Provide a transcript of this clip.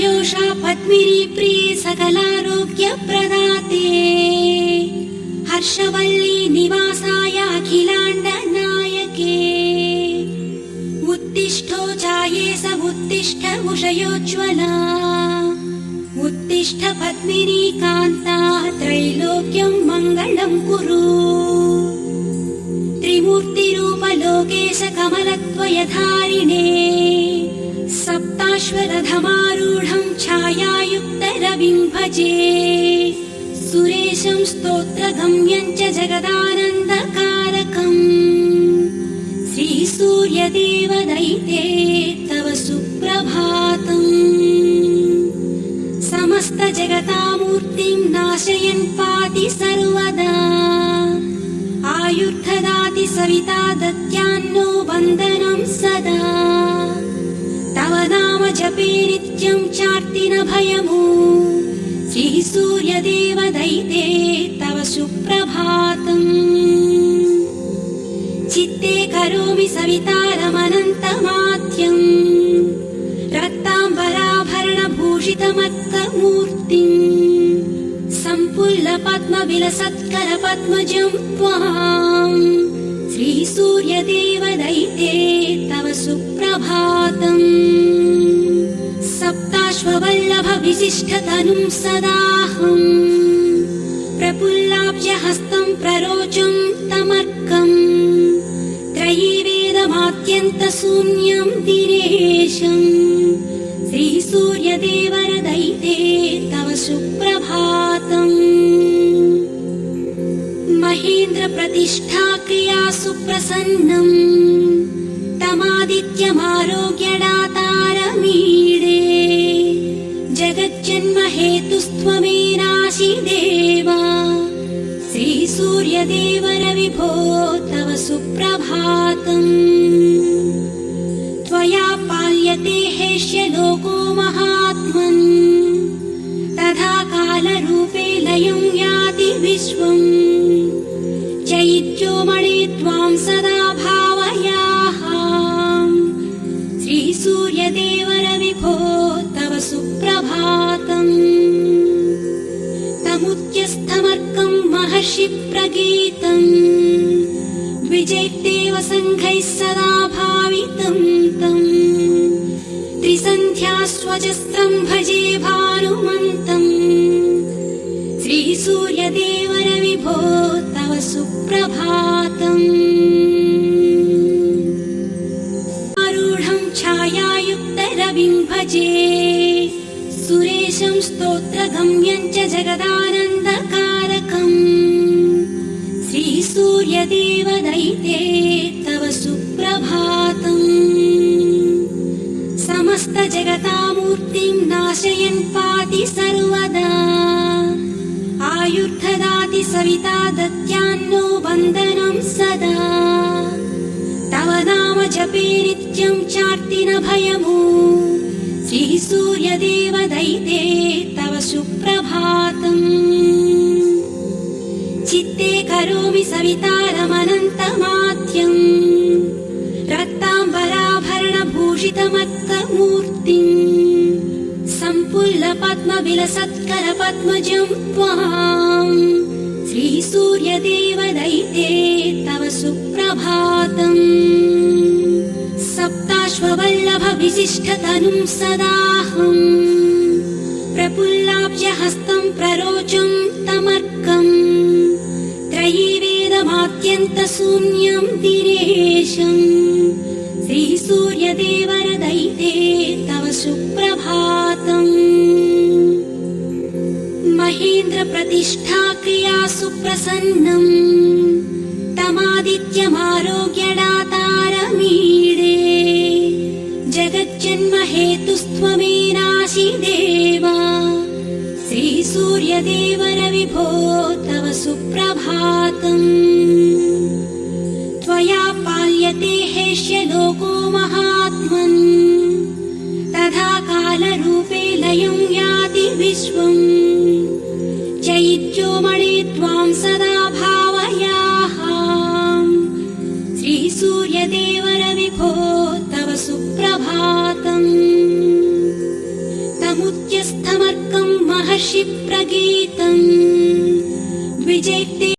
योषा पद्मिनी प्रिये सकलारोग्यप्रदाते हर्षवल्ली निवासाय अखिलाण्डनायके उत्तिष्ठो जायेस उत्तिष्ठ उषयोज्ज्वला उत्तिष्ठ पद्मिनी कान्ता त्रैलोक्यं मङ्गलं कुरु त्रिमूर्तिरूपलोकेश कमलद्वयधारिणे सप्ताश्वरथमारूढं छायायुक्तरविं भजे सुरेशं स्तोत्रगम्यं च जगदानन्दकारकम् श्रीसूर्यदेवदैते तव सुप्रभातम् समस्तजगतामूर्तिं नाशयन् पाति सर्वदा आयुर्ददाति सविता दद्यान्नो वन्दनं सदा तव नाम जपे नित्यं चार्ति न भयमु श्रीसूर्यदेवदैते तव सुप्रभातम् चित्ते करोमि सवितारमनन्तमाद्यम् रक्ताम्बराभरणभूषितमत्तमूर्तिम् सम्पुल्लपद्मविलसत्करपद्मजं त्वाम् श्रीसूर्यदेवदैते तव सुप्रभातम् सप्ताश्ववल्लभविशिष्टतनुं सदाहम् प्रफुल्लाब्जहस्तं प्ररोचं तमर्कम् त्रयीवेदमाद्यन्तशून्यं दिनेशम् श्रीसूर्यदेवदैते तव सुप्रभातम् महेन्द्रप्रतिष्ठाक्रिया सुप्रसन्नम् तमादित्यमारोग्यदातारमीडे जगज्जन्महेतुस्त्वमेनासि देवा श्रीसूर्यदेवरविभो तव सुप्रभातम् त्वया पाल्यते हेष्यलोको महात्मन् तथा कालरूपे लयं याति विश्वम् चैत्योमणि त्वां सदा भावयामः श्रीसूर्यदेवरविभो तव सुप्रभातम् तमुद्यस्थमर्कं महर्षिप्रगीतम् द्विजैर्देव सङ्घैः सदा भावितं तम् त्रिसन्ध्यास्वजस्त्रं भजे भानुमन्तम् श्रीसूर्यदेवरविभो तव सुप्रभातम् आरूढं छायायुक्तरविं भजे सुरेशं स्तोत्रगम्यं च जगदानन्दकारकम् श्रीसूर्यदेवदैते तव सुप्रभातम् समस्तजगतामूर्तिं नाशयन् पाति सर्वदा आयुर्ददाति सविता दद्यान्नो वन्दनं सदा तव नाम जपे नित्यं चार्ति न भयमु श्रीसूर्यदेवदैते तव सुप्रभातम् चित्ते करोमि सवितारमनन्तमाद्यम् रक्ताम्बराभरणभूषितमत्तमूर्तिम् सम्पुल्लपद्मविलसत्करपद्मजं त्वाम् श्रीसूर्यदेवदैते तव सुप्रभातम् सप्ताश्ववल्लभविशिष्टतनुं सदाहम् प्रफुल्लाब्जहस्तं प्ररोचं तमर्कम् त्रयीवेदमाद्यन्तशून्यं दिनेशम् श्रीसूर्यदेवदैते तव सुप्रभातम् महेन्द्रप्रतिष्ठाक्रिया सुप्रसन्नम् तमादित्यमारोग्यदातारमीडे जगज्जन्महेतुस्त्वमेनासि देवा श्रीसूर्यदेवरविभो तव सुप्रभातम् त्वया पाल्यते हेष्यलोको महात्मन् तथा कालरूपे लयं याति विश्वम् चैत्योमणि त्वां सदा भावयामः श्रीसूर्यदेवरविभो तव सुप्रभातम् तमुद्यस्थमर्कं स्तुत्यस्थमर्कम् महर्षि प्रगीतम् विजैते